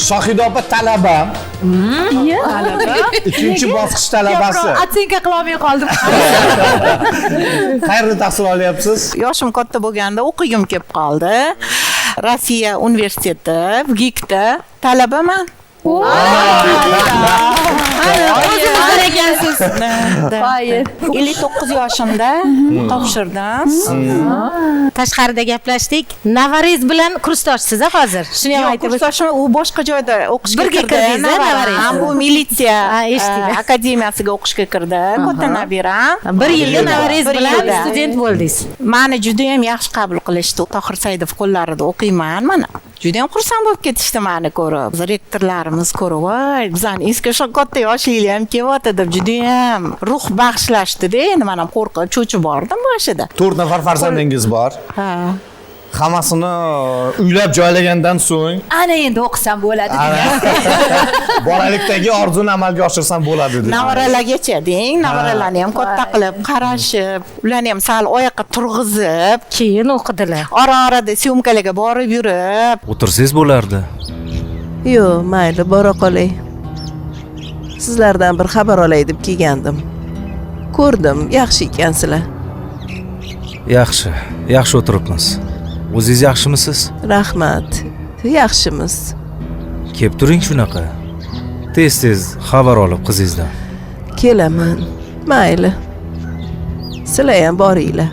Shohida opa talaba. Ikkinchi bosqich talabasi. Atsenka qilolmay qoldim. Qayerda tahsil olyapsiz? Yoshim katta bo'lganda o'qigim kelib qoldi. Rossiya universiteti, VGIKda talabaman. ekansiz. 59 yoshimda topshirdim. Tashqarida gaplashdik. Navariz bilan kursdoshsiz hozir. Shuni ham aytib Kursdoshim u boshqa joyda o'qishga Birga kirdi. kirdingiz, Navariz? Ham bu militsiya eshitdik. akademiyasiga o'qishga kirdi. Katta nabiram. bir yilda Navariz Bir bilan yilda. student bo'ldingiz. Mani juda ham yaxshi qabul qilishdi. Tohir Saidov qo'llarida o'qiyman mana. Juda ham xursand bo'lib ketishdi meni ko'rib. Rektorlarimiz ko'rib, "Voy, bizani eski katta yoshliklar ham kelyapti" deb juda ham ruh bag'ishlashdi-da. Endi men ham qo'rqib, cho'chib bordim boshida. 4 nafar farzandingiz bor. Ha. Hammasini uylab joylagandan so'ng Ana endi o'qisam bo'ladi degan. bolalikdagi orzuni amalga oshirsam bo'ladi dedi. Navaralargacha deng, navaralarni ham katta qilib, qarashib, ularni ham sal oyoqqa turg'izib, Keyin o'qidilar. ora-orada syomkalarga borib yurib, O'tirsangiz bo'lardi. Yo'q, mayli, bora qolay. Sizlardan bir xabar olay deb kelgandim. Ko'rdim, yaxshi ekansizlar. Yaxshi o'tiribmiz. O'zingiz yaxshimisiz? Rahmat. Yaxshimiz. Kelib turing shunaqa. Tez-tez xabar olib qizingizdan. Kelaman. Mayli. Sizlar ham boringlar.